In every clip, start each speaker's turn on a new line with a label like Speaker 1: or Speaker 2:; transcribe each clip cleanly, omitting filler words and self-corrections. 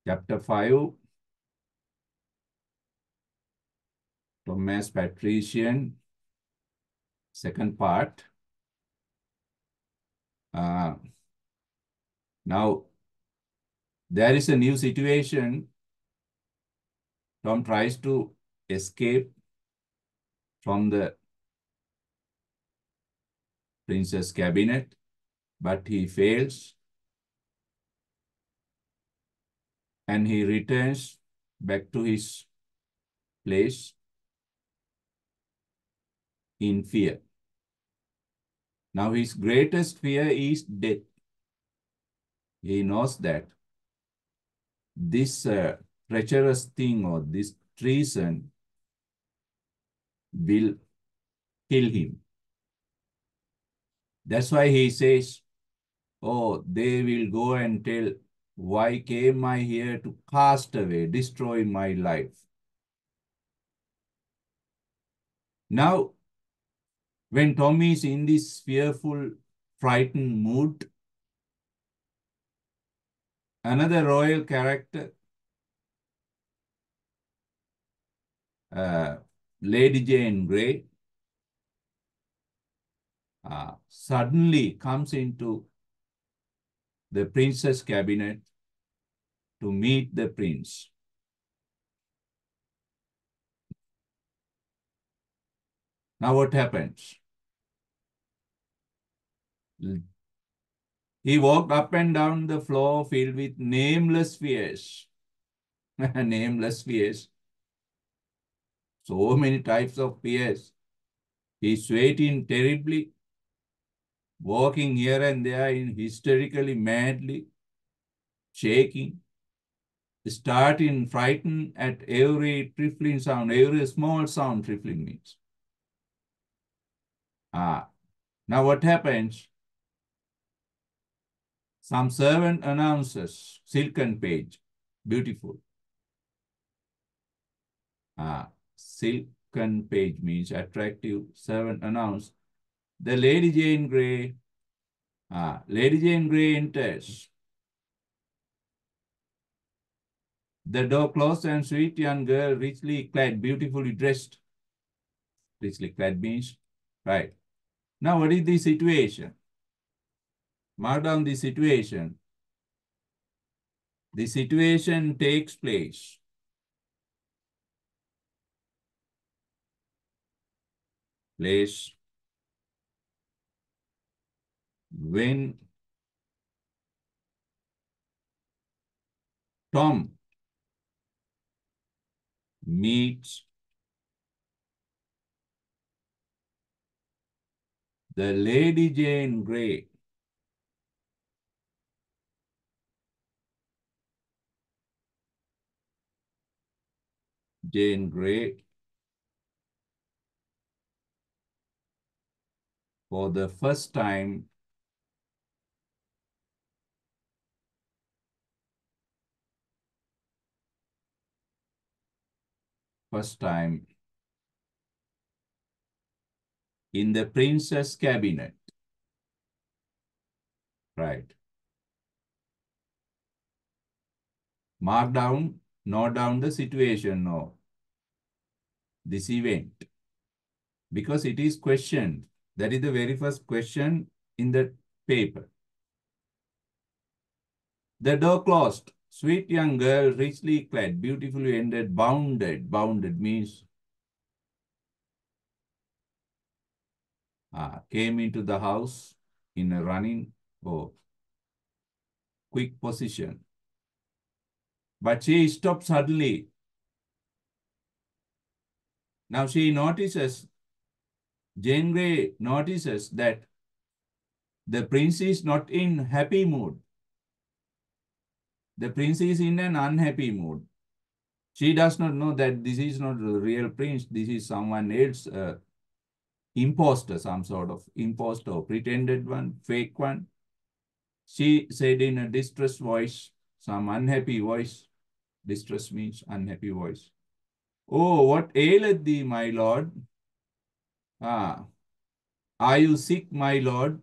Speaker 1: Chapter 5, Thomas Patrician, second part. Now, there is a new situation. Tom tries to escape from the prince's cabinet, but he fails and he returns back to his place in fear. Now, his greatest fear is death. He knows that this treacherous thing or this treason will kill him. That's why he says, oh, they will go and tell, why came I here to cast away, destroy my life? Now, when Tommy is in this fearful, frightened mood, another royal character, Lady Jane Grey, suddenly comes into the prince's cabinet to meet the prince. Now what happens? He walked up and down the floor filled with nameless fears. Nameless fears. So many types of fears. He's sweating terribly, walking here and there in hysterically, madly, shaking, starting frightened at every trifling sound, every small sound trifling means. Now what happens? Some servant announces, silken page, beautiful. Silken page means attractive. Servant announced, the Lady Jane Grey. Lady Jane Grey enters. The door closed and sweet young girl, richly clad, beautifully dressed. Richly clad means, right. Now what is the situation? Mark down the situation. The situation takes place when Tom meets the Lady Jane Grey. Jane Grey for the first time in the princess cabinet. Right. Mark down, note down the situation now. This event. Because it is questioned. That is the very first question in the paper. The door closed. Sweet young girl, richly clad, beautifully ended, bounded. Bounded means came into the house in a running or quick position. But she stopped suddenly. Now she notices, Jane Grey notices that the prince is not in happy mood. The prince is in an unhappy mood. She does not know that this is not the real prince. This is someone else, imposter, some sort of imposter, pretended one, fake one. She said in a distressed voice, some unhappy voice. Distress means unhappy voice. Oh, what aileth thee, my lord? Are you sick, my lord?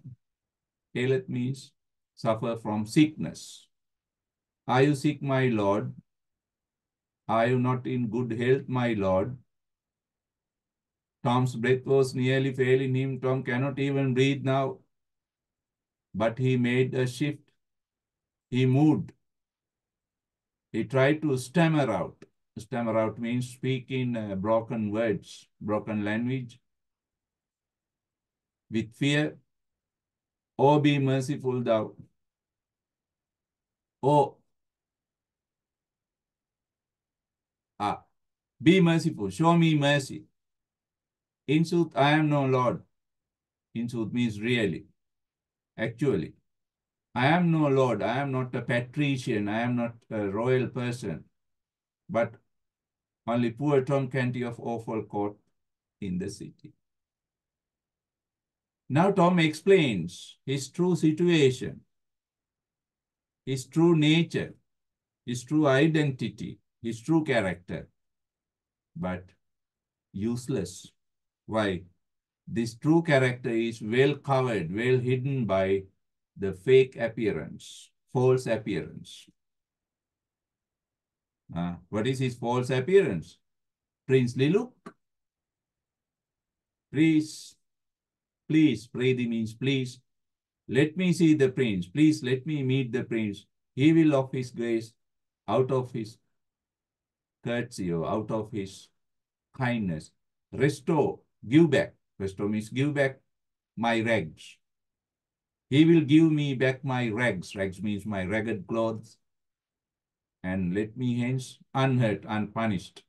Speaker 1: Aileth means suffer from sickness. Are you sick, my lord? Are you not in good health, my lord? Tom's breath was nearly failing him. Tom cannot even breathe now. But he made a shift. He moved. He tried to stammer out. Stammer out means speak in broken words, broken language, with fear. Oh, be merciful, thou. Oh, ah, be merciful. Show me mercy. In sooth, I am no Lord. In sooth means really, actually. I am no Lord. I am not a patrician. I am not a royal person. But only poor Tom Canty of awful court in the city. Now Tom explains his true situation, his true nature, his true identity, his true character, but useless. Why? This true character is well covered, well hidden by the fake appearance, false appearance. What is his false appearance? Princely look. Please, please, Prithee means please. Let me see the prince. Please let me meet the prince. He will of his grace, out of his courtesy or out of his kindness, restore, give back. Restore means give back my rags. He will give me back my rags. Rags means my ragged clothes. And let me hence unhurt, unpunished.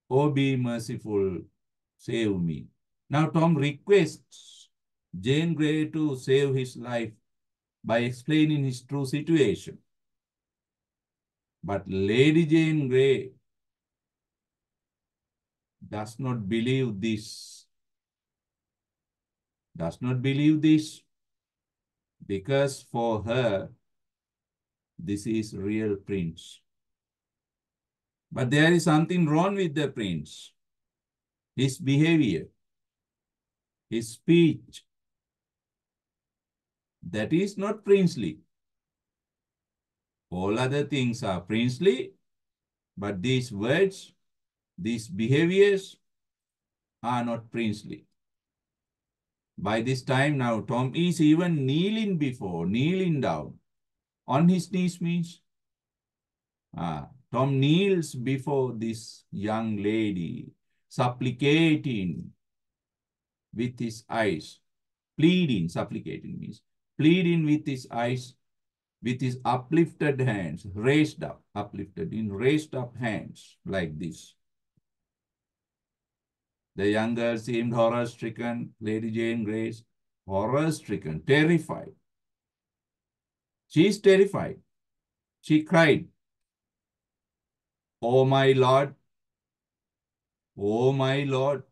Speaker 1: Oh, be merciful, save me. Now Tom requests Jane Grey to save his life by explaining his true situation. But Lady Jane Grey does not believe this. Does not believe this because for her, this is real prince. But there is something wrong with the prince. His behavior, his speech, that is not princely. All other things are princely, but these words, these behaviors are not princely. By this time now, Tom is even kneeling down. On his knees means, Tom kneels before this young lady, supplicating with his eyes, pleading, supplicating means, pleading with his eyes, with his uplifted hands, raised up, uplifted in raised up hands like this. The young girl seemed horror-stricken. Lady Jane Grey, horror-stricken, terrified. She is terrified. She cried, "O my Lord, O my Lord,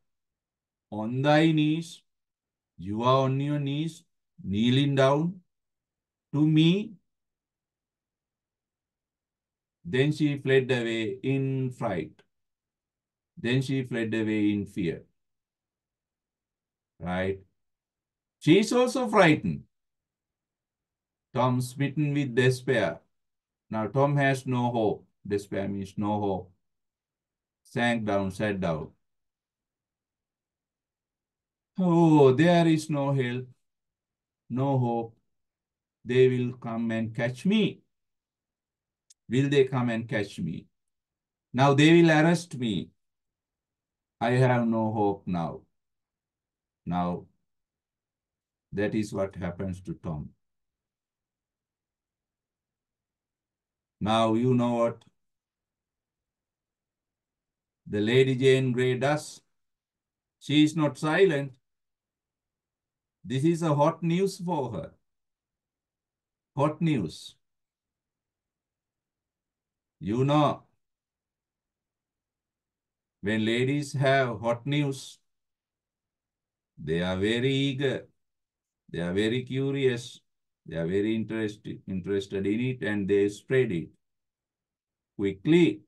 Speaker 1: on thy knees, you are on your knees, kneeling down to me." Then she fled away in fright. Then she fled away in fear. Right? She is also frightened. Tom smitten with despair. Now Tom has no hope. Despair means no hope. Sank down, sat down. Oh, there is no help, no hope. They will come and catch me. Will they come and catch me? Now they will arrest me. I have no hope now. Now, that is what happens to Tom. Now, you know what the Lady Jane Grey does? She is not silent. This is a hot news for her. Hot news. You know, when ladies have hot news, they are very eager. They are very curious. They are very interested in it, and they spread it quickly.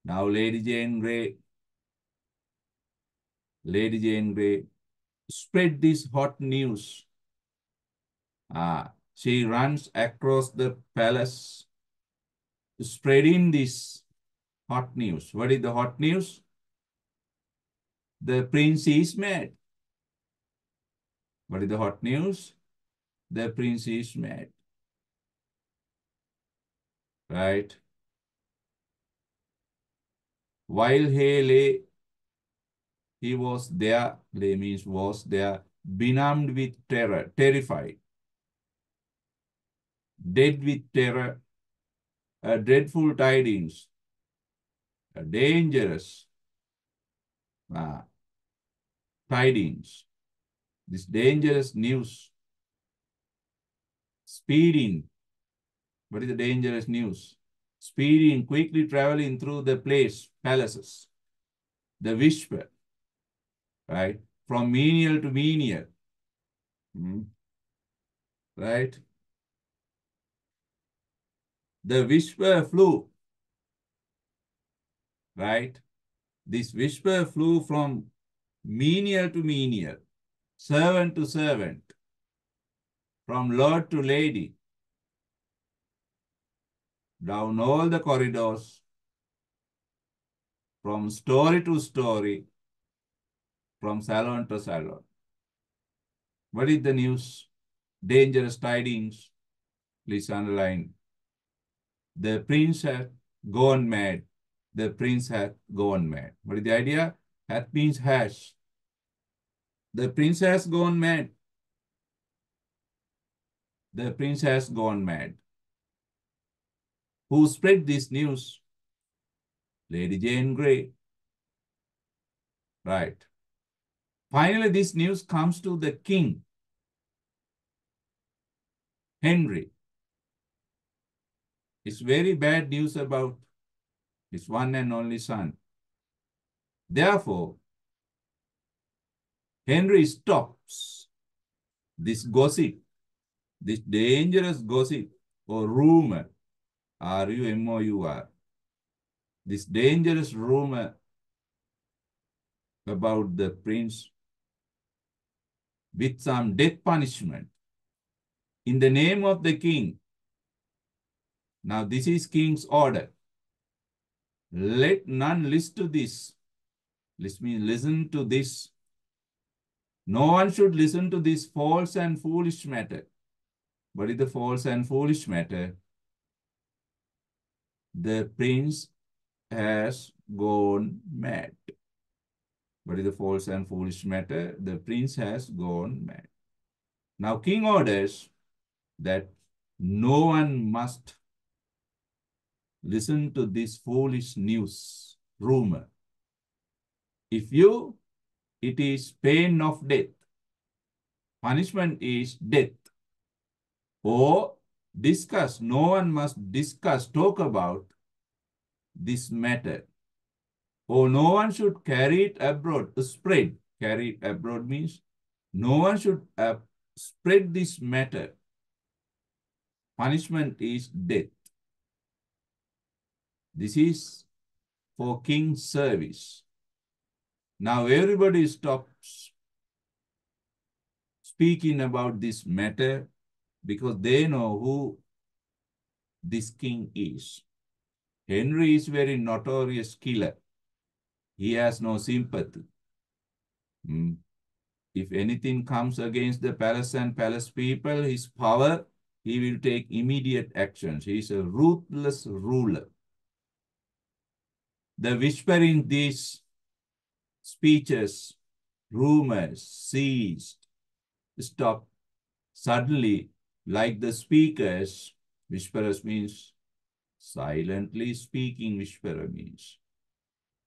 Speaker 1: Now, Lady Jane Grey spread this hot news. She runs across the palace. spreading this hot news. What is the hot news? The prince is mad. What is the hot news? The prince is mad. Right? While he was there, lay means was there, benumbed with terror, terrified, dead with terror, dreadful tidings, dangerous uh, tidings, this dangerous news, speeding. What is the dangerous news? Speeding, quickly traveling through the palaces, the whisper, right? From menial to menial, right? The whisper flew, right? This whisper flew from menial to menial, servant to servant, from lord to lady, down all the corridors, from story to story, from salon to salon. What is the news? Dangerous tidings. Please underline. The prince hath gone mad. The prince hath gone mad. What is the idea? Hath means has. The prince has gone mad. The prince has gone mad. Who spread this news? Lady Jane Grey. Right. Finally, this news comes to the king, Henry. It's very bad news about his one and only son. Therefore, Henry stops this gossip, this dangerous gossip or rumor, R-U-M-O-U-R, this dangerous rumor about the prince with some death punishment in the name of the king. Now, this is king's order. Let none listen to this. Listen to this. No one should listen to this false and foolish matter. What is the false and foolish matter? The prince has gone mad. What is the false and foolish matter? The prince has gone mad. Now, king orders that no one must listen to this foolish news, rumor. If you, it is pain of death. Punishment is death. Or discuss, no one must discuss, talk about this matter. Or no one should carry it abroad, spread. Carry it abroad means no one should spread this matter. Punishment is death. This is for king's service. Now everybody stops speaking about this matter because they know who this king is. Henry is very notorious killer. He has no sympathy. If anything comes against the palace and palace people, his power, he will take immediate actions. He is a ruthless ruler. The whispering these speeches, rumors ceased, stopped suddenly, like the speakers. Whisperers means silently speaking, whisperer means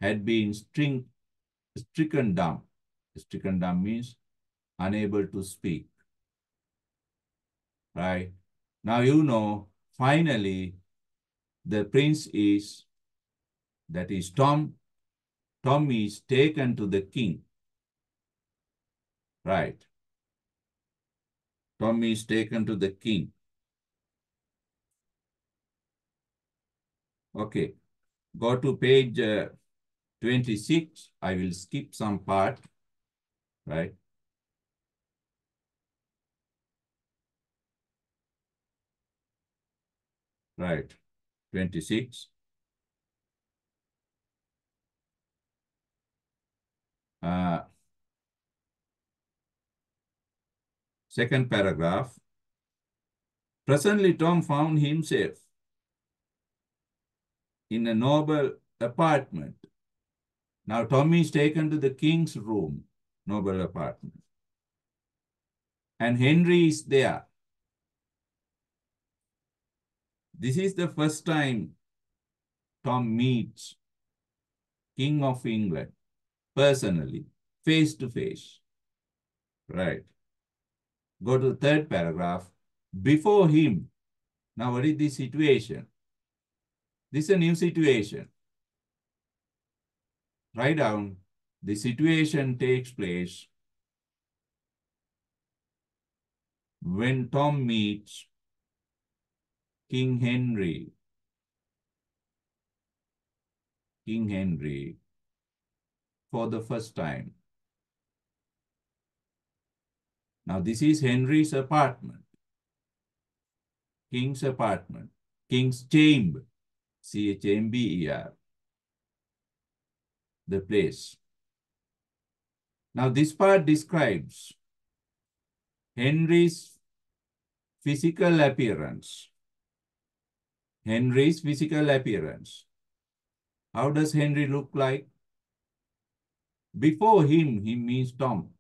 Speaker 1: had been stricken dumb. Stricken dumb means unable to speak. Right? Now you know, finally, the prince is, that is Tom. Tom is taken to the king. Right? Tom is taken to the king. Okay. Go to page 26. I will skip some part. Right? Right. 26. Uh, Second paragraph. Presently, Tom found himself in a noble apartment. Now, Tom is taken to the king's room, noble apartment. And Henry is there. This is the first time Tom meets King of England personally, face to face. Right. Go to the third paragraph. Before him, now what is the situation? This is a new situation. Write down, the situation takes place when Tom meets King Henry. King Henry for the first time. Now this is Henry's apartment. King's apartment. King's chamber. chamber. The place. Now this part describes Henry's physical appearance. Henry's physical appearance. How does Henry look like? Before him means Tom.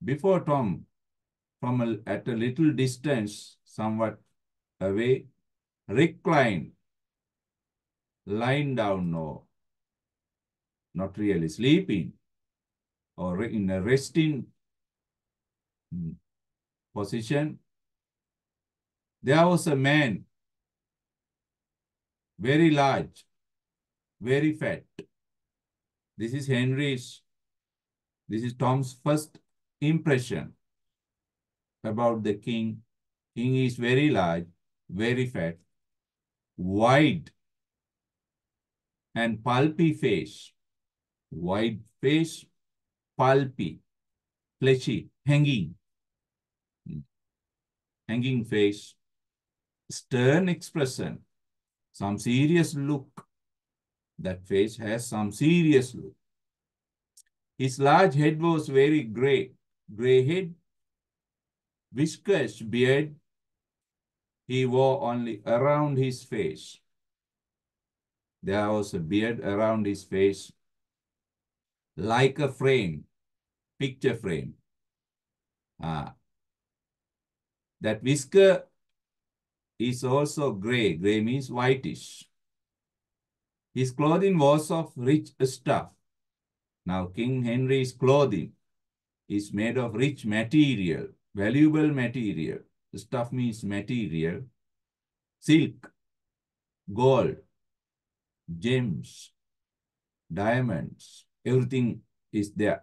Speaker 1: Before Tom, at a little distance, somewhat away, reclined, lying down, no, not really sleeping, or in a resting position. There was a man, very large, very fat. This is Tom's first impression about the king. King is very large, very fat, wide and pulpy face. Wide face, pulpy, fleshy, hanging face, stern expression, some serious look. That face has some serious look. His large head was very gray head, whiskers, beard. He wore only around his face. There was a beard around his face, like a frame, picture frame. That whisker is also gray. Gray means whitish. His clothing was of rich stuff. Now, King Henry's clothing is made of rich material, valuable material. Stuff means material. Silk, gold, gems, diamonds, everything is there.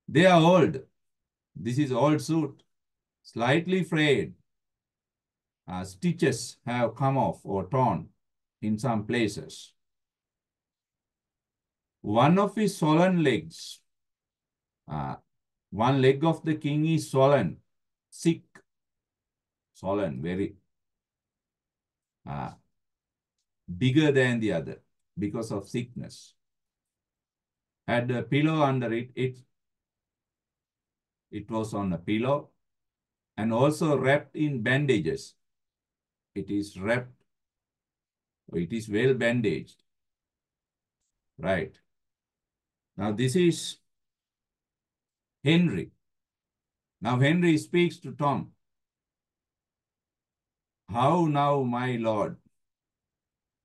Speaker 1: They are old. This is old suit, slightly frayed. Stitches have come off or torn in some places. One of his swollen legs, one leg of the king is swollen, sick, swollen, very bigger than the other because of sickness. Had a pillow under it, it was on a pillow and also wrapped in bandages. It is wrapped, it is well bandaged. Right. Now this is Henry. Now Henry speaks to Tom. How now, my lord?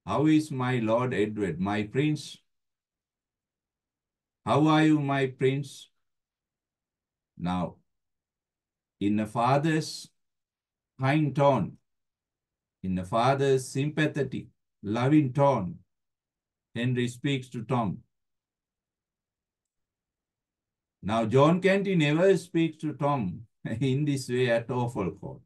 Speaker 1: How is my Lord Edward, my prince? How are you, my prince? Now, in a father's kind tone, in a father's sympathetic, loving tone, Henry speaks to Tom. Now, John Canty never speaks to Tom in this way at awful court.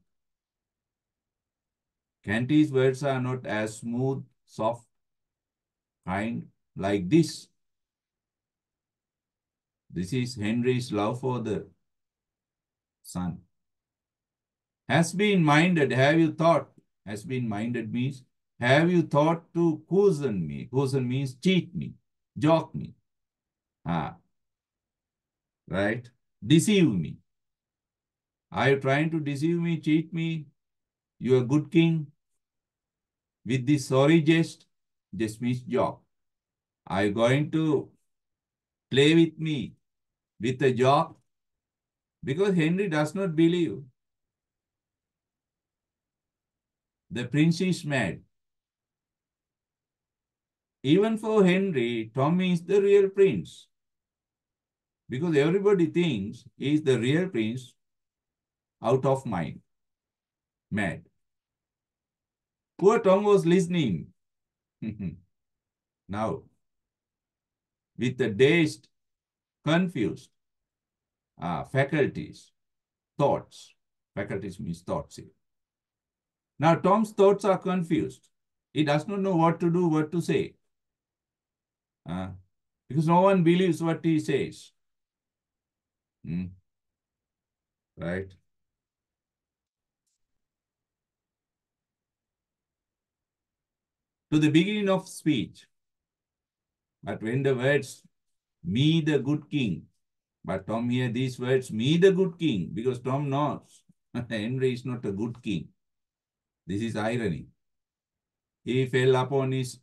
Speaker 1: Canty's words are not as smooth, soft, kind like this. This is Henry's love for the son. Has been minded, have you thought? Has been minded means Have you thought to cozen me? Cozen means cheat me, joke me, ah, right? Deceive me. Are you trying to deceive me, cheat me? You are a good king with this sorry jest? Just means joke. Are you going to play with me with a joke? Because Henry does not believe the prince is mad. Even for Henry, Tommy is the real prince. Because everybody thinks he is the real prince out of mind, mad. Poor Tom was listening. Now, with the dazed, confused faculties, thoughts. Faculties means thoughts here. Now, Tom's thoughts are confused. He does not know what to do, what to say. Uh, because no one believes what he says. Right? To the beginning of speech. But when the words, me the good king, but Tom hear these words, me the good king, because Tom knows Henry is not a good king. This is irony. He fell upon his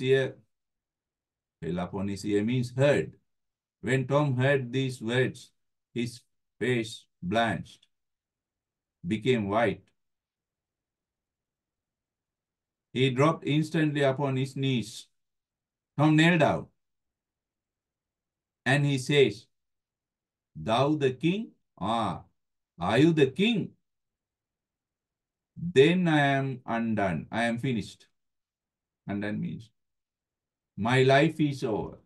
Speaker 1: ear. Fell upon his ear means heard. When Tom heard these words, his face blanched, became white. He dropped instantly upon his knees. Tom knelt down and he says, thou the king? Ah, are you the king? Then I am undone. I am finished. Undone means my life is over.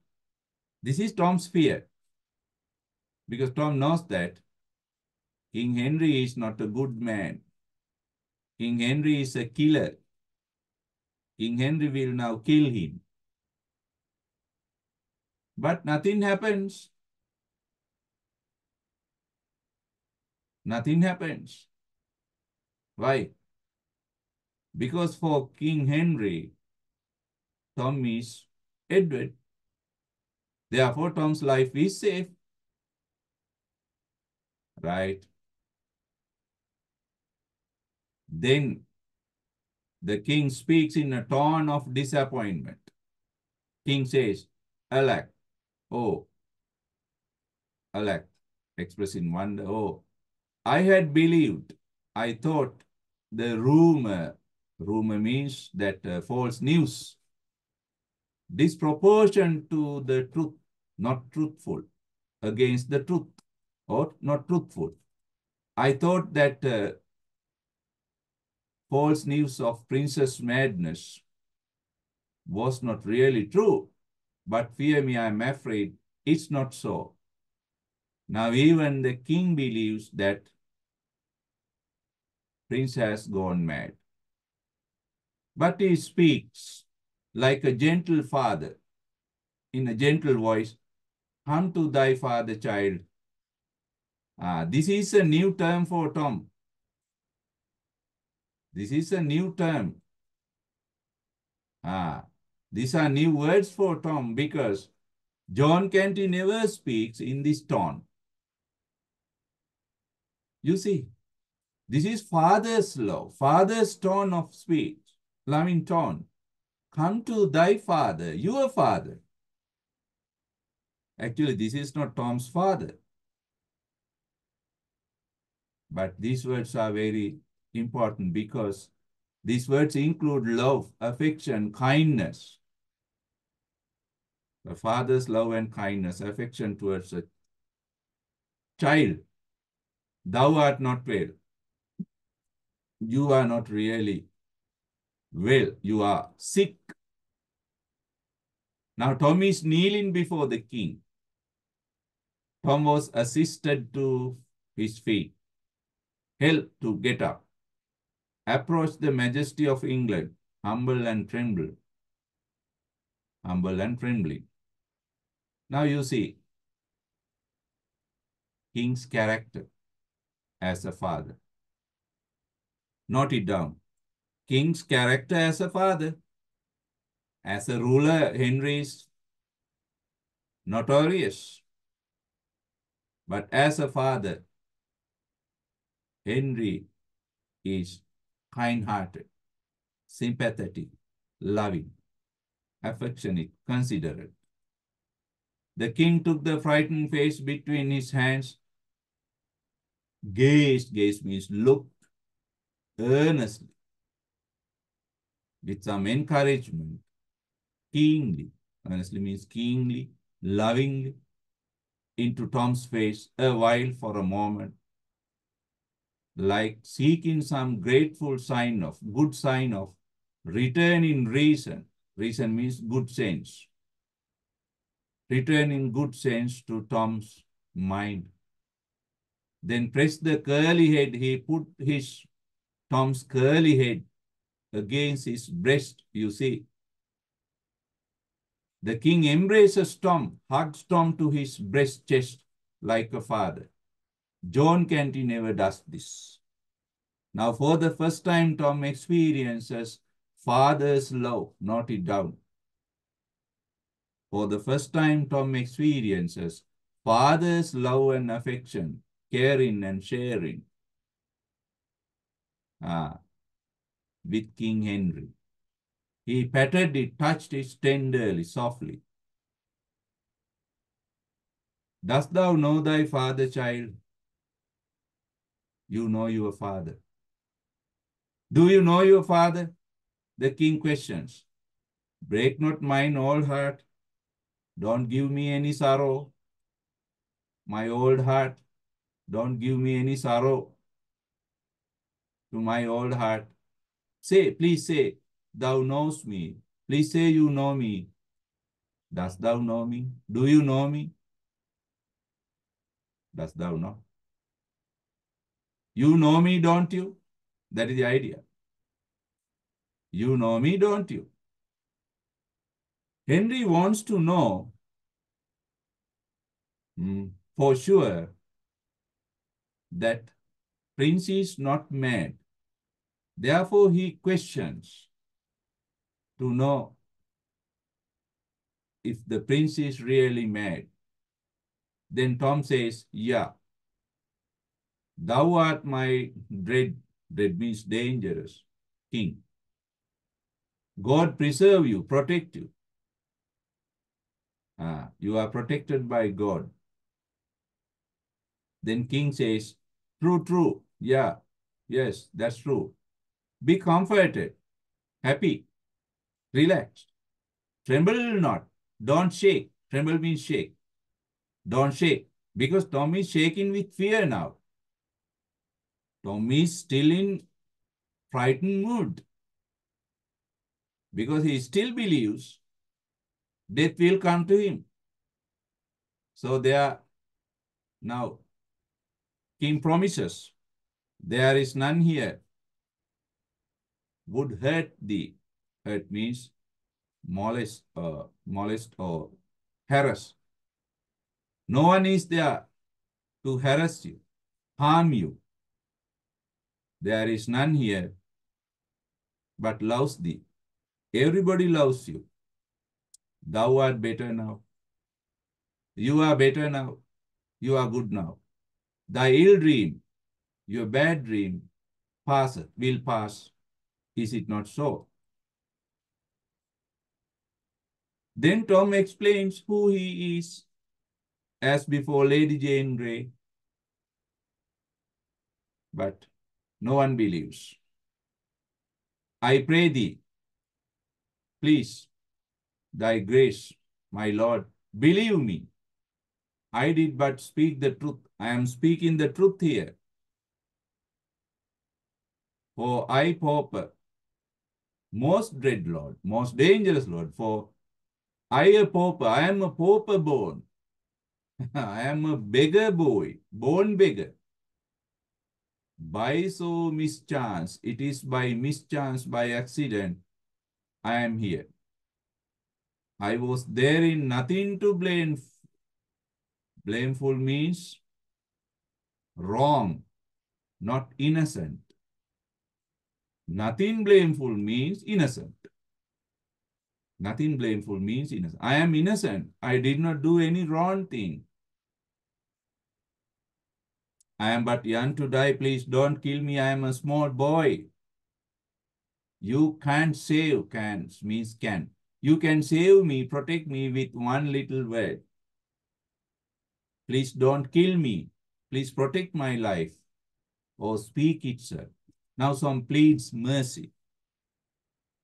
Speaker 1: This is Tom's fear because Tom knows that King Henry is not a good man. King Henry is a killer. King Henry will now kill him. But nothing happens. Nothing happens. Why? Because for King Henry, Tom is Edward. Therefore, Tom's life is safe. Right? Then the king speaks in a tone of disappointment. King says, alack, oh, alack, expressing wonder, oh, I had believed, I thought the rumor means that false news, disproportion to the truth, not truthful, against the truth, or not truthful. I thought that false news of Princess Madness was not really true, but fear me, I am afraid it's not so. Now even the king believes that Prince has gone mad. But he speaks like a gentle father, in a gentle voice, come to thy father, child. This is a new term for Tom. This is a new term. These are new words for Tom because John Canty never speaks in this tone. You see, this is father's love, father's tone of speech, loving tone. Come to thy father, your father. Actually, this is not Tom's father. But these words are very important because these words include love, affection, kindness. The father's love and kindness, affection towards a child. Thou art not well. You are not really well. You are sick. Now Tom is kneeling before the king. Tom was assisted to his feet, helped to get up, approach the majesty of England, humble and tremble, humble and trembling. Now you see king's character as a father. Note it down. King's character as a father. As a ruler, Henry is notorious. But as a father, Henry is kind-hearted, sympathetic, loving, affectionate, considerate. The king took the frightened face between his hands, gaze means looked earnestly, with some encouragement, keenly, earnestly means keenly, lovingly, into Tom's face a while for a moment, like seeking some grateful sign of, good sign of return in reason. Reason means good sense. Return in good sense to Tom's mind. Then pressed the curly head. He put his Tom's curly head against his breast, you see. The king embraces Tom, hugs Tom to his breast chest like a father. John Canty never does this. Now, for the first time, Tom experiences father's love. Note it down. For the first time, Tom experiences father's love and affection, caring and sharing with King Henry. He patted it, touched it tenderly, softly. Dost thou know thy father, child? You know your father. Do you know your father? The king questions. Break not mine old heart. Don't give me any sorrow. My old heart. Don't give me any sorrow to my old heart. Say, please say, thou knows me. Please say you know me. Dost thou know me? Do you know me? Dost thou know? You know me, don't you? That is the idea. You know me, don't you? Henry wants to know for sure that Prince is not mad. Therefore, he questions to know if the prince is really mad. Then Tom says, yeah, thou art my dread means dangerous, king. God preserve you, protect you. You are protected by God. Then king says, true, yeah, yes, that's true. Be comforted, happy, relaxed. Tremble not, don't shake. Tremble means shake. Don't shake, because Tom is shaking with fear now. Tom is still in frightened mood, because he still believes death will come to him. So there now, king promises, there is none here would hurt thee. Hurt means molest or harass. No one is there to harass you, harm you. There is none here but loves thee. Everybody loves you. Thou art better now. You are better now. You are good now. Thy ill dream, your bad dream, passeth, will pass. Is it not so? Then Tom explains who he is, as before Lady Jane Grey. But no one believes. I pray thee, please, thy grace, my Lord, believe me. I did but speak the truth. I am speaking the truth here. For I, pauper, most dread Lord, most dangerous Lord, for I a pauper, I am a pauper born. I am a beggar boy, born beggar. By so mischance, it is by mischance, by accident, I am here. I was therein nothing to blame. Blameful means wrong, not innocent. Nothing blameful means innocent. Nothing blameful means innocent. I am innocent. I did not do any wrong thing. I am but young to die. Please don't kill me. I am a small boy. You can't save, can means can. You can save me, protect me with one little word. Please don't kill me. Please protect my life. Or speak it, sir. Now some pleads mercy.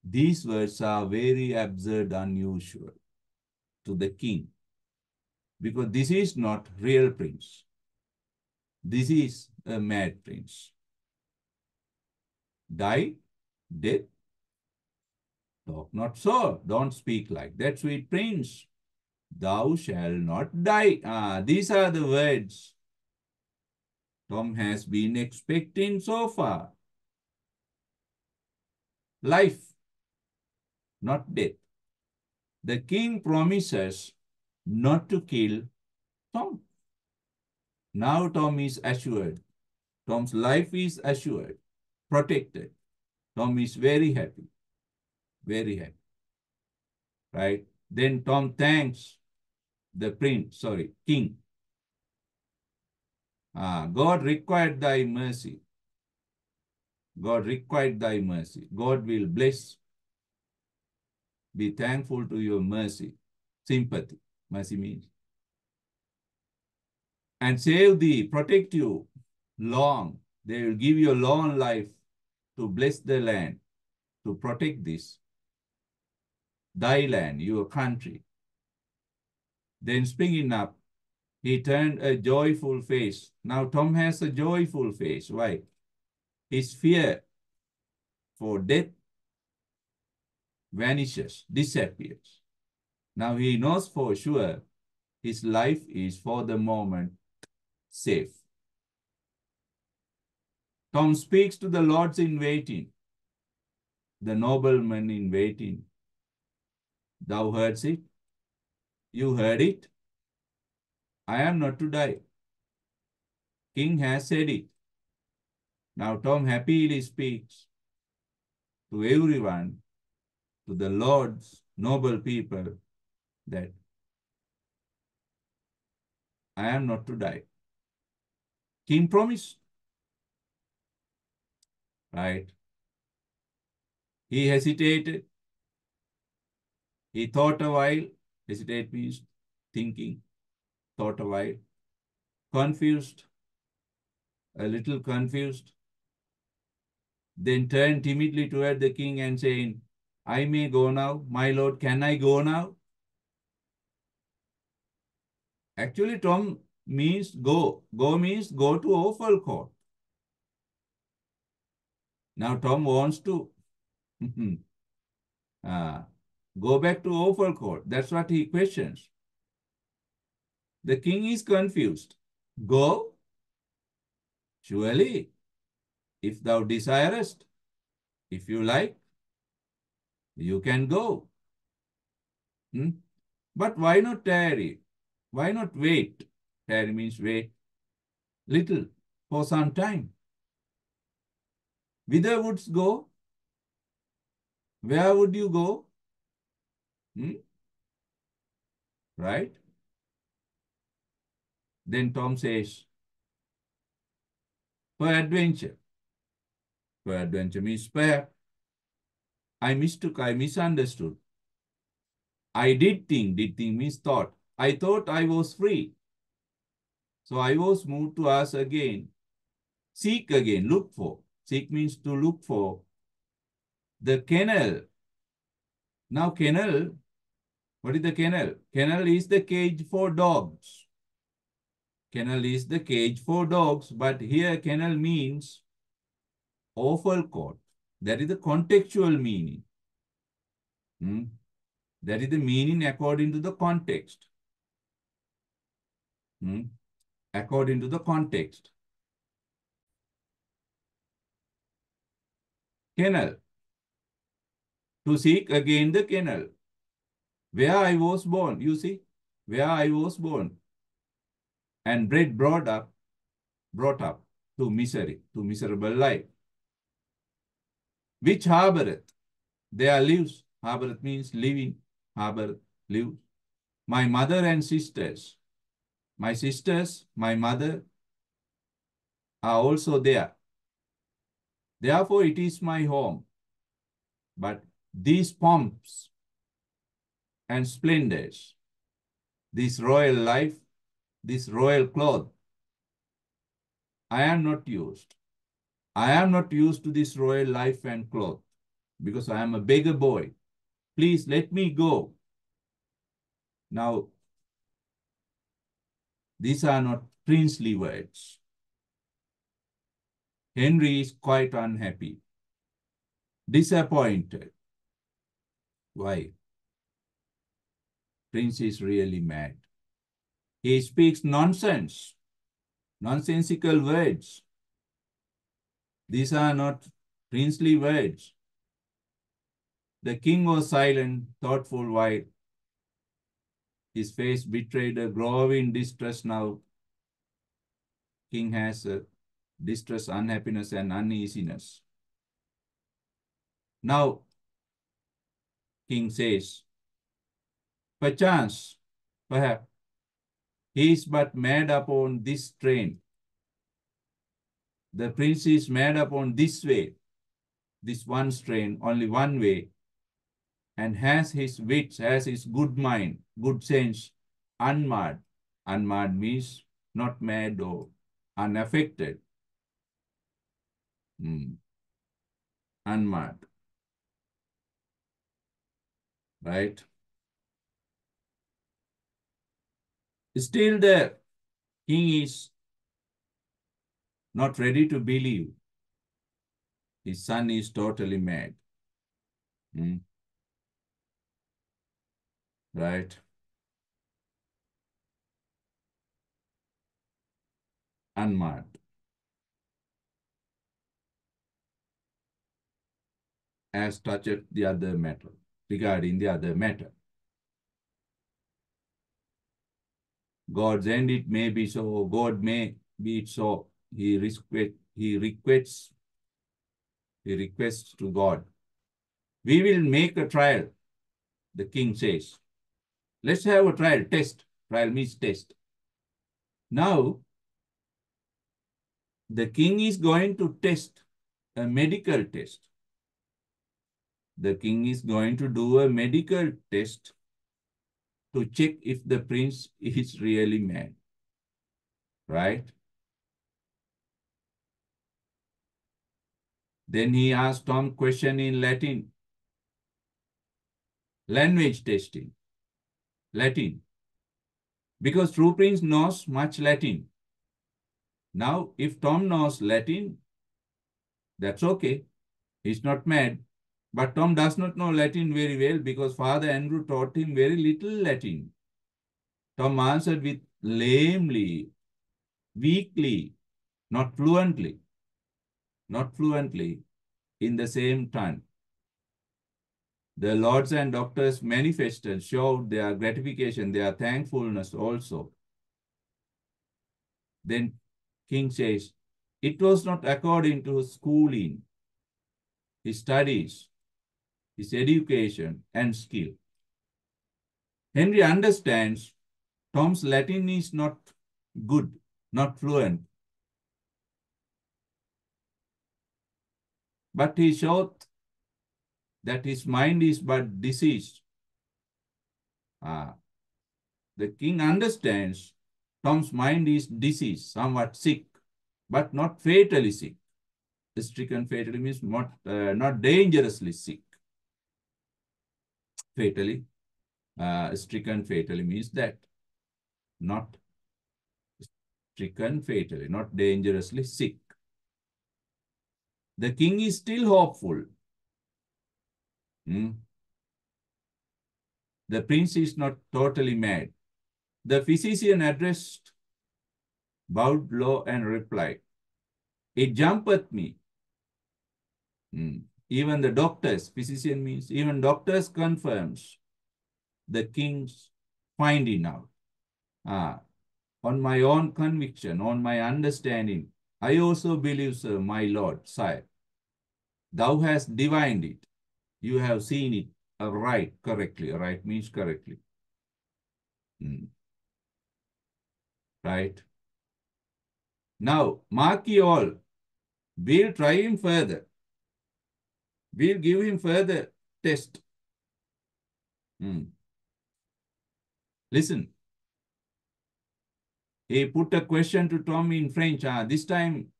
Speaker 1: These words are very absurd, unusual to the king. Because this is not real prince. This is a mad prince. Die, death, talk not so. Don't speak like that, sweet prince. Thou shalt not die. These are the words Tom has been expecting so far. Life, not death. The king promises not to kill Tom. Now Tom is assured. Tom's life is assured, protected. Tom is very happy, right? Then Tom thanks the king. God required thy mercy. God required thy mercy. God will bless. Be thankful to your mercy. Sympathy. Mercy means. And save thee, protect you long. They will give you a long life to bless the land, to protect this. Thy land, your country. Then springing up, he turned a joyful face. Now Tom has a joyful face. Why? His fear for death vanishes, disappears. Now he knows for sure his life is for the moment safe. Tom speaks to the lords in waiting, the noblemen in waiting. Thou heardst it? You heard it? I am not to die. King has said it. Now Tom happily speaks to everyone, to the lords, noble people, that I am not to die. King promised, right? He hesitated. He thought a while. Hesitate means thinking. Thought a while. Confused. A little confused. Then turned timidly toward the king and saying, I may go now. My lord, can I go now? Actually, Tom means go. Go means go to awful court. Now Tom wants to go back to awful court. That's what he questions. The king is confused. Go? Surely, if thou desirest, if you like, you can go. But why not tarry? Why not wait? Tarry means wait. Little, for some time. Whither wouldst go? Where would you go? Right? Then Tom says, for adventure. For adventure means spare. I mistook, I misunderstood. I did think means thought. I thought I was free. So I was moved to ask again. Seek again, look for. Seek means to look for the kennel. Now kennel, what is the kennel? Kennel is the cage for dogs. Kennel is the cage for dogs, but here kennel means awful court. That is the contextual meaning. That is the meaning according to the context. According to the context. Kennel. To seek again the kennel. Where I was born, you see, where I was born. And brought up to misery, to miserable life. which harboreth. There lives. Harboreth means living. Harboreth, live. My mother and sisters. My sisters, my mother are also there. Therefore, it is my home. But these pomps and splendors, this royal life, this royal cloth, I am not used. I am not used to this royal life and cloth because I am a beggar boy. Please let me go. Now, these are not princely words. Henry is quite unhappy, disappointed. Why? Prince is really mad. He speaks nonsense, nonsensical words. These are not princely words. The king was silent, thoughtful, while his face betrayed a growing distress now. King has a distress, unhappiness, and uneasiness. Now, king says, perchance, perhaps, he is but mad upon this train. The prince is mad upon this way, this one strain, only one way, and has his wits, has his good mind, good sense, unmarred. Unmarred means not mad or unaffected. Unmarred, right? Still the king is not ready to believe his son is totally mad. Right? Unmarred. As touched the other matter, regarding the other matter. God's end it may be so, God may be it so. He requests to God. We will make a trial, the king says. Let's have a trial, test. Trial means test. Now, the king is going to test a medical test. The king is going to do a medical test to check if the prince is really mad. Right? Then he asked Tom question in Latin. Language testing. Latin. Because true prince knows much Latin. Now, if Tom knows Latin, that's okay. He's not mad. But Tom does not know Latin very well because Father Andrew taught him very little Latin. Tom answered with lamely, weakly, not fluently, in the same tongue. The lords and doctors manifested, showed their gratification, their thankfulness also. Then king says, it was not according to his schooling, his studies, his education and skill. Henry understands Tom's Latin is not good, not fluent. But he showed that his mind is but diseased. The king understands Tom's mind is diseased, somewhat sick, but not fatally sick. Stricken fatally means not dangerously sick. Fatally, stricken fatally means that. Not stricken fatally, not dangerously sick. The king is still hopeful. The prince is not totally mad. The physician addressed, bowed low and replied, it jumpeth me. Even the doctors, physician means even doctors confirms the king's finding out. On my own conviction, on my understanding, I also believe, sir, my lord, sire. Thou hast divined it. You have seen it right, correctly. Right means correctly. Right. Now, mark ye all. We'll try him further. We'll give him further test. Listen. He put a question to Tom in French. This time,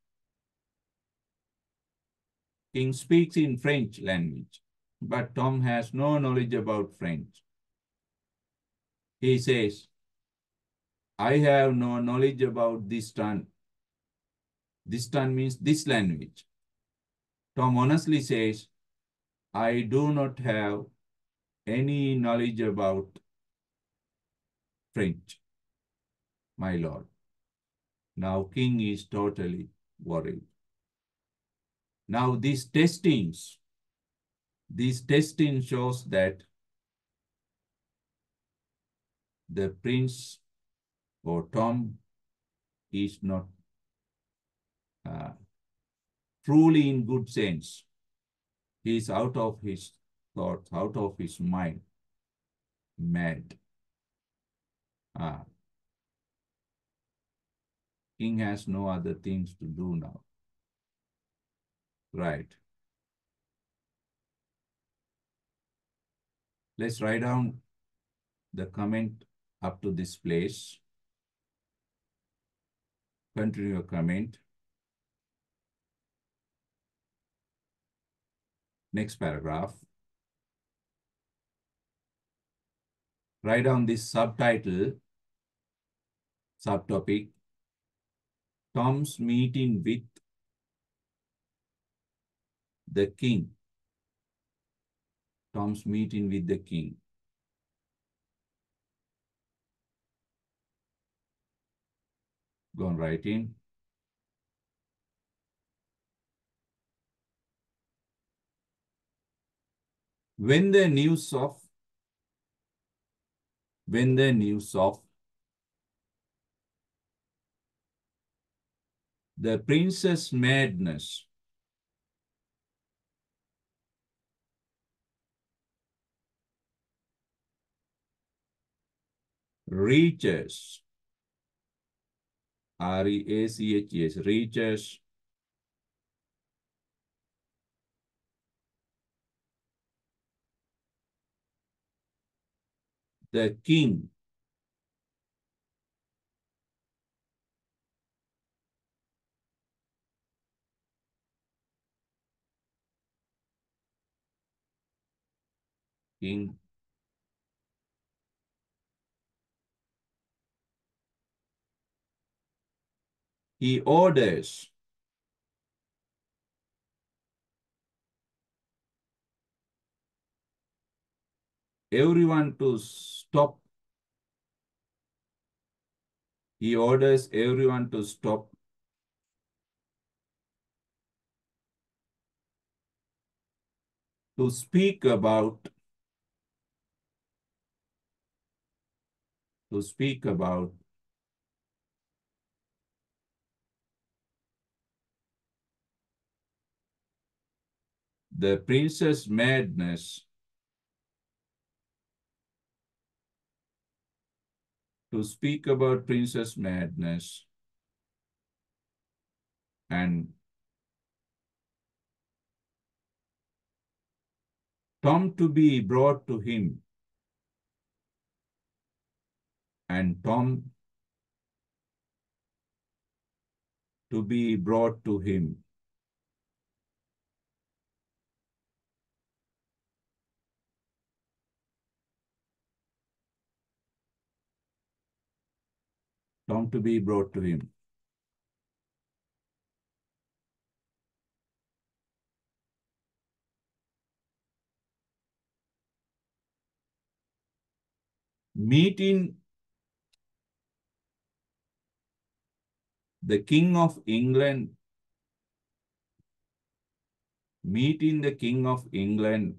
Speaker 1: King speaks in French language, but Tom has no knowledge about French. He says, I have no knowledge about this tongue. This tongue means this language. Tom honestly says, I do not have any knowledge about French, my lord. Now King is totally worried. Now this testing shows that the prince or Tom is not truly in good sense. He is out of his thoughts, out of his mind, mad. King has no other things to do now. Right. Let's write down the comment up to this place. Continue your comment. Next paragraph. Write down this subtitle, subtopic, Tom's meeting with the king. Tom's meeting with the king. Go and write in. When the news of the princess' madness reaches, R-E-A-C-H-E-S, reaches the king, he orders everyone to stop. He orders everyone to stop to speak about the princess madness, to speak about princess madness and Tom to be brought to him, and Tom to be brought to him. Tom to be brought to him. Meeting the King of England, meeting the King of England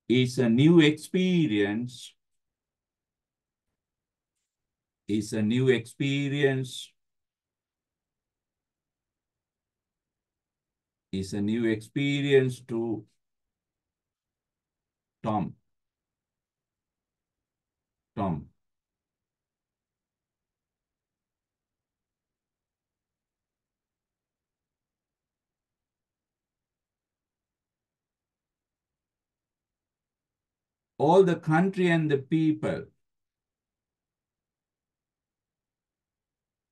Speaker 1: is a new experience, is a new experience to Tom. Tom. All the country and the people.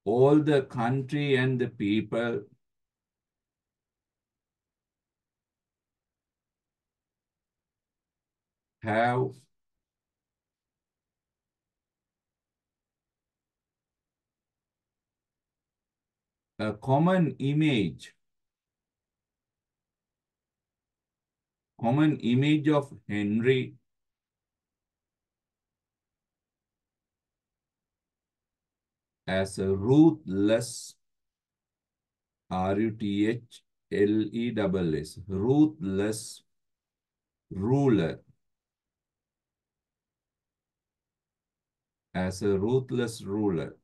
Speaker 1: All the country and the people have a common image of Henry as a ruthless, ruthless, ruthless ruler, as a ruthless ruler.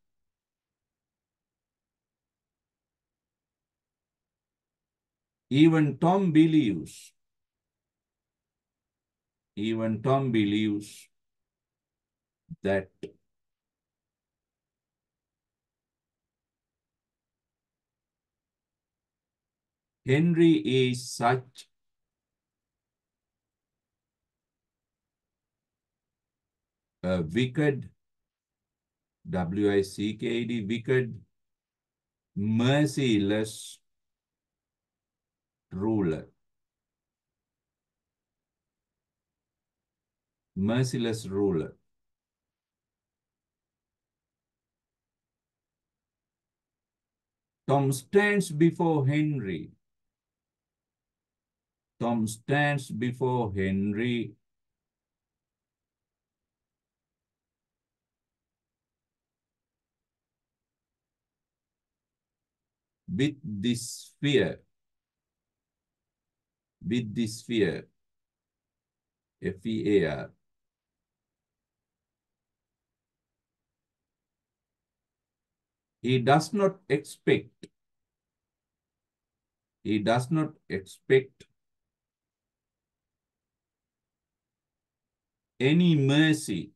Speaker 1: Even Tom believes that Henry is such a wicked, W-I-C-K-E-D, wicked, merciless ruler. Merciless ruler. Tom stands before Henry. Tom stands before Henry with this fear, F-E-A-R. He does not expect any mercy.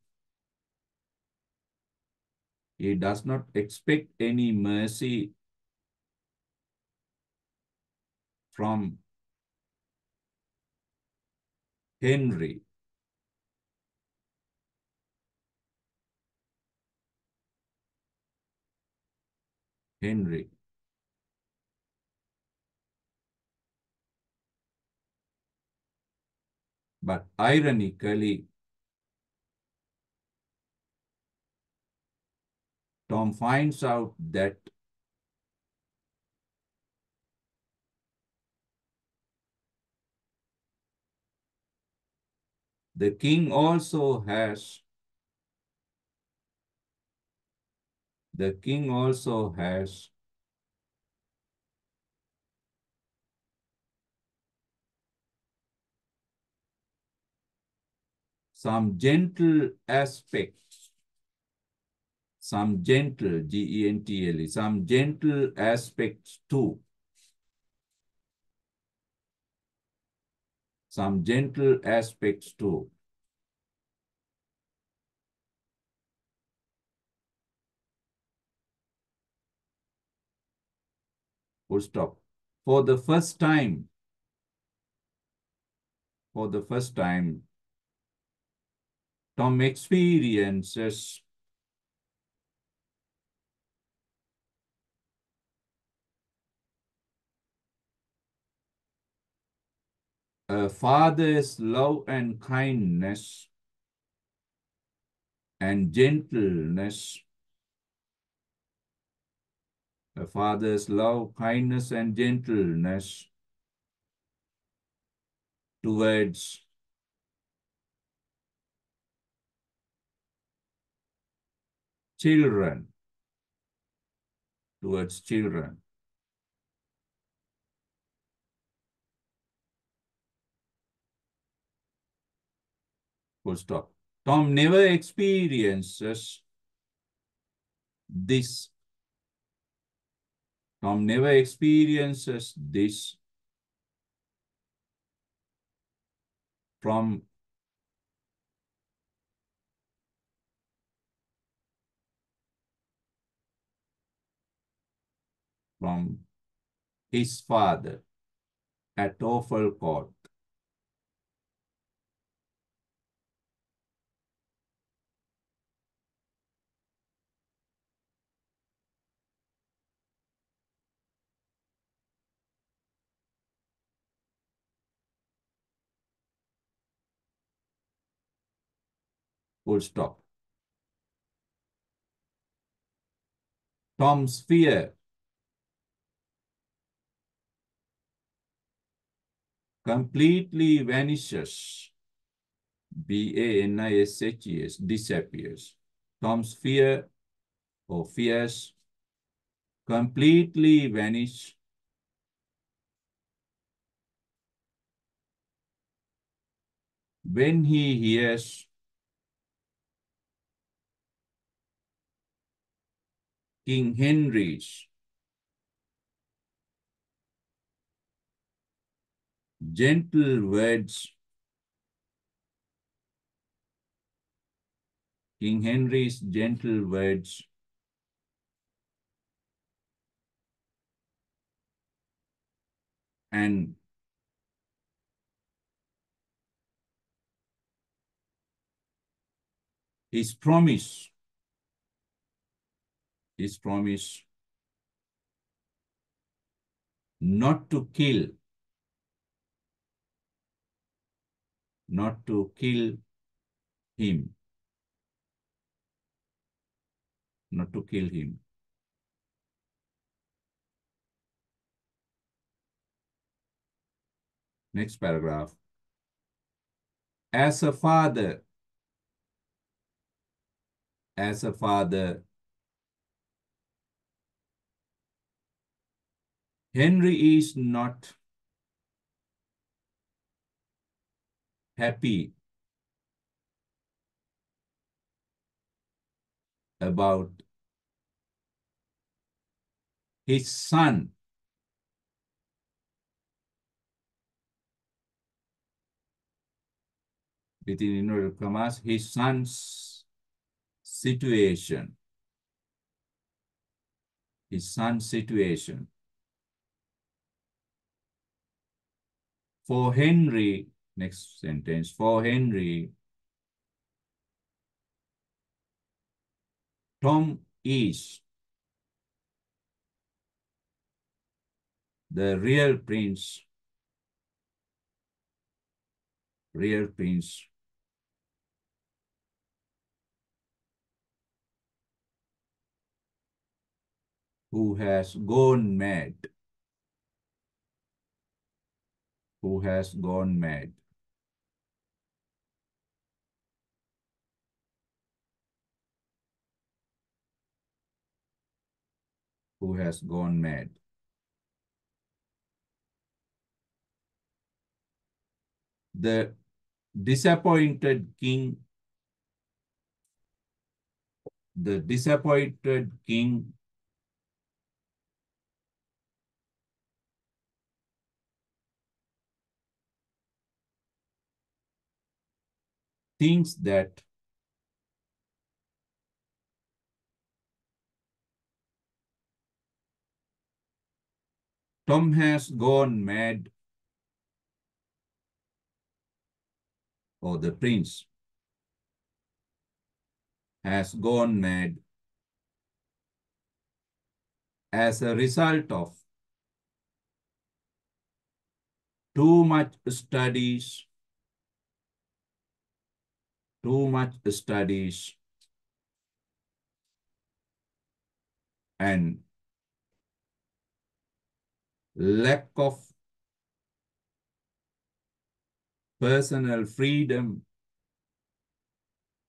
Speaker 1: He does not expect any mercy from Henry. Henry. But ironically, Tom finds out that the king also has some gentle aspects, G-E-N-T-L-E, some gentle aspects too. Some gentle aspects too. Full stop. For the first time, Tom experiences a father's love and kindness and gentleness. A father's love, kindness, and gentleness towards children. Full stop. Tom never experiences this. Tom never experiences this from from his father at awful court. Full stop. Tom's fear completely vanishes. Vanishes, disappears. Tom's fear or fears completely vanish when he hears King Henry's gentle words, King Henry's gentle words, and his promise, his promise not to kill, not to kill him, not to kill him. Next paragraph. As a father, as a father, Henry is not happy about his son within inverted commas, his son's situation, his son's situation. For Henry, next sentence, for Henry, Tom is the real prince who has gone mad, who has gone mad. Who has gone mad. The disappointed king, the disappointed king thinks that Tom has gone mad, or the prince has gone mad as a result of too much studies, too much studies, and lack of personal freedom,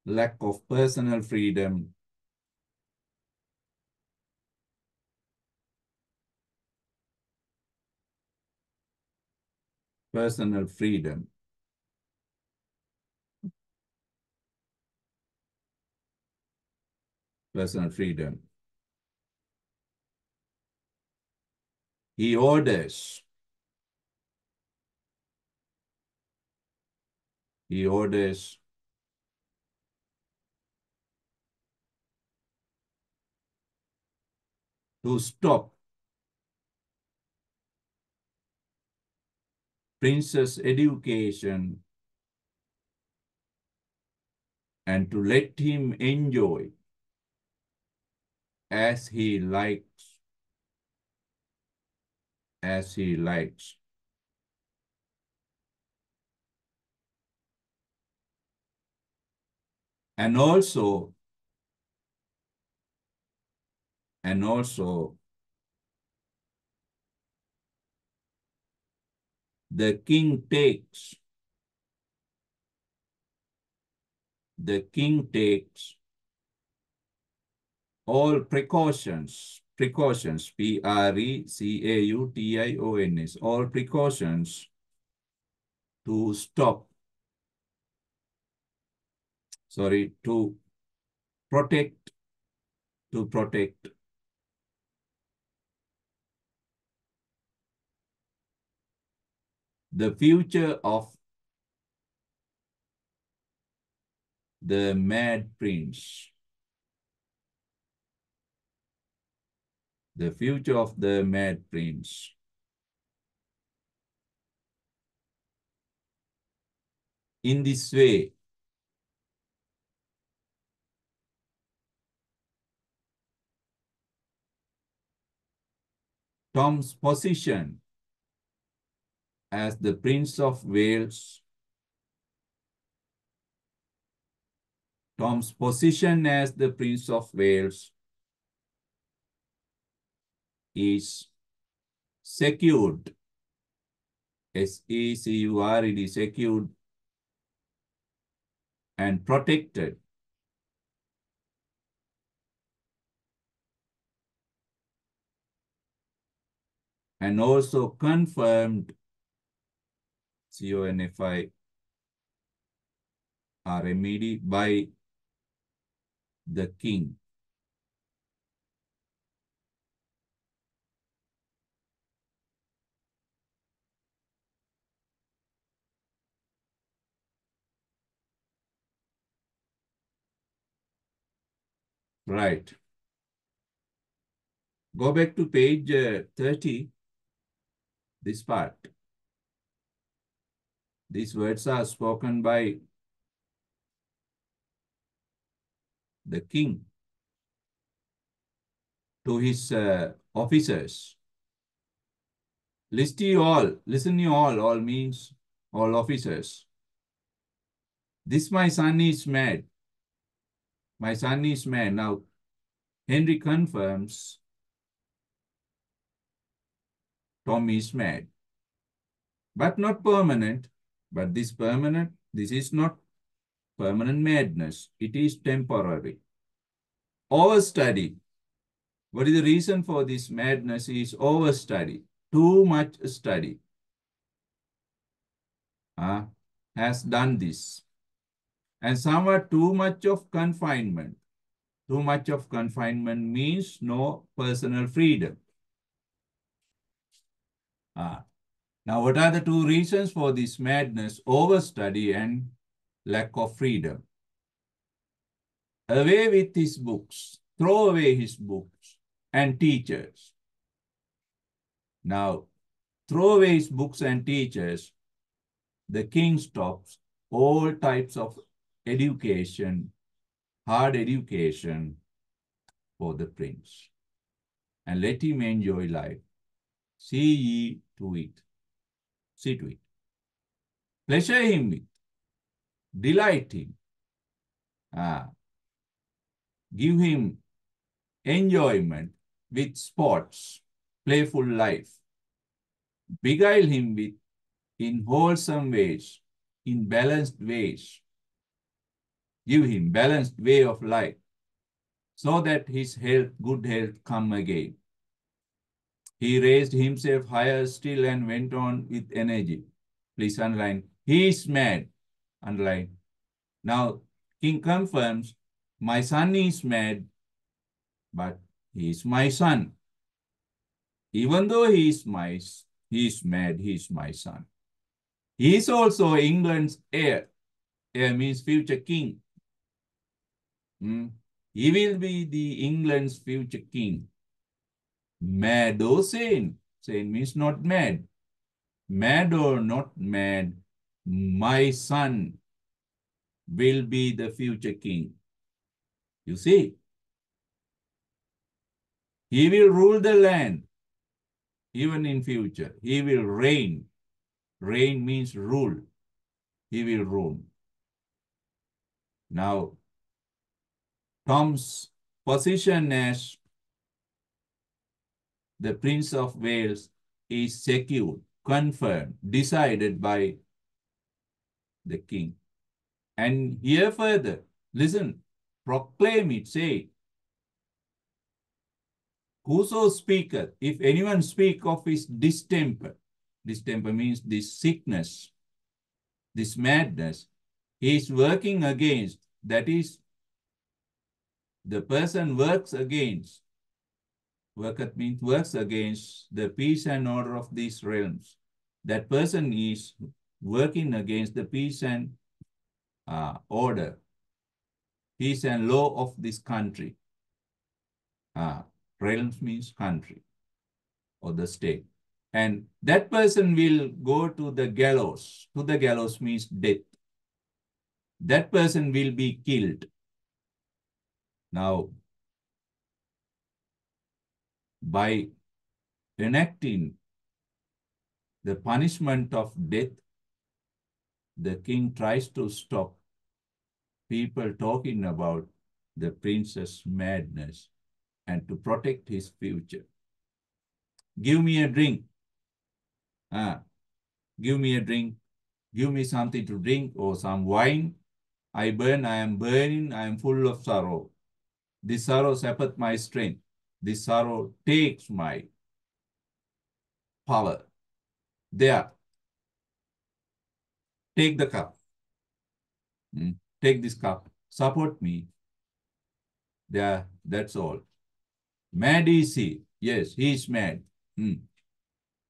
Speaker 1: lack of personal freedom, personal freedom, personal freedom. He orders He orders to stop Prince's education and to let him enjoy as he likes, as he likes. And also, the king takes, the king takes all precautions, precautions, all precautions to stop, sorry, protect, to protect the future of the mad prince, the future of the mad prince. In this way, Tom's position as the Prince of Wales, Tom's position as the Prince of Wales is secured, S-E-C-U-R-E-D, secured and protected. And also confirmed, C-O-N-F-I-R-M-E-D, by the king. Right. Go back to page 30, this part. These words are spoken by the king to his officers. Listen you all means all officers. This my son is mad. My son is mad. Now, Henry confirms Tom is mad. But not permanent. But this is not permanent madness. It is temporary. Overstudy. What is the reason for this madness is overstudy. Too much study has done this. And somewhat too much of confinement. Too much of confinement means no personal freedom. Now, what are the two reasons for this madness? Overstudy and lack of freedom. Away with his books. Throw away his books and teachers. Now, throw away his books and teachers. The king stops all types of education, hard education for the prince, and let him enjoy life. See ye to it. See to it. Pleasure him with, delight him, give him enjoyment with sports, playful life, beguile him with in wholesome ways, in balanced ways, give him balanced way of life, so that his health, good health come again. He raised himself higher still and went on with energy. Please underline, he is mad, underline. Now, king confirms, my son is mad, but he is my son. Even though he is mad, he is my son. He is also England's heir. Heir means future king. He will be the England's future king. Mad or sane? Sane means not mad. Mad or not mad, my son will be the future king. You see, he will rule the land even in future. He will reign. Reign means rule. He will rule. Now, Tom's position as the Prince of Wales is secured, confirmed, decided by the king. And here further, listen, proclaim it, say, whoso speaketh, if anyone speak of his distemper, distemper means this sickness, this madness, he is working against, that is, the person works against, worketh means works against the peace and order of these realms. That person is working against the peace and order, peace and law of this country. Realms means country or the state. And that person will go to the gallows. To the gallows means death. That person will be killed. Now, by enacting the punishment of death, the king tries to stop people talking about the prince's madness and to protect his future. Give me a drink. Give me a drink. Give me something to drink or some wine. I am burning, I am full of sorrow. This sorrow sappeth my strength. This sorrow takes my power. There, take the cup. Take this cup. Support me. There, that's all. Mad is he. Yes, he is mad.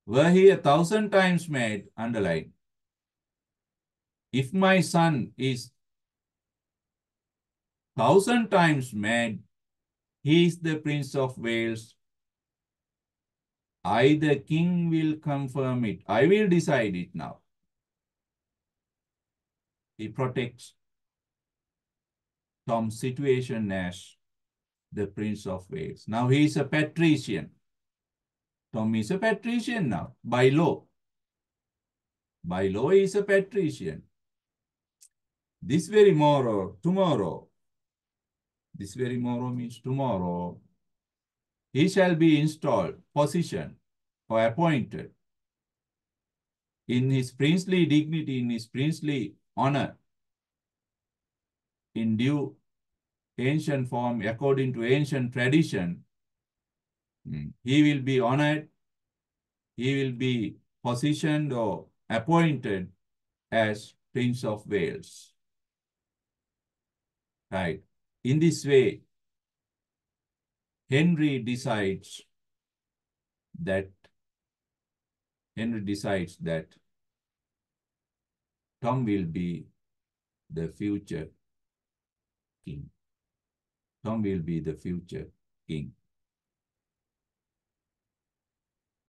Speaker 1: Were he 1,000 times mad, underline. If my son is 1,000 times mad, he is the Prince of Wales. I, the king, will confirm it. I will decide it now. He protects Tom's situation as the Prince of Wales. Now he is a patrician. Tom is a patrician now, by law. By law, he is a patrician. This very tomorrow, this very morrow means tomorrow, he shall be installed, positioned, or appointed in his princely dignity, in his princely honor, in due ancient form, according to ancient tradition. He will be honored, he will be positioned or appointed as Prince of Wales. Right. In this way, Henry decides that Tom will be the future king. Tom will be the future king.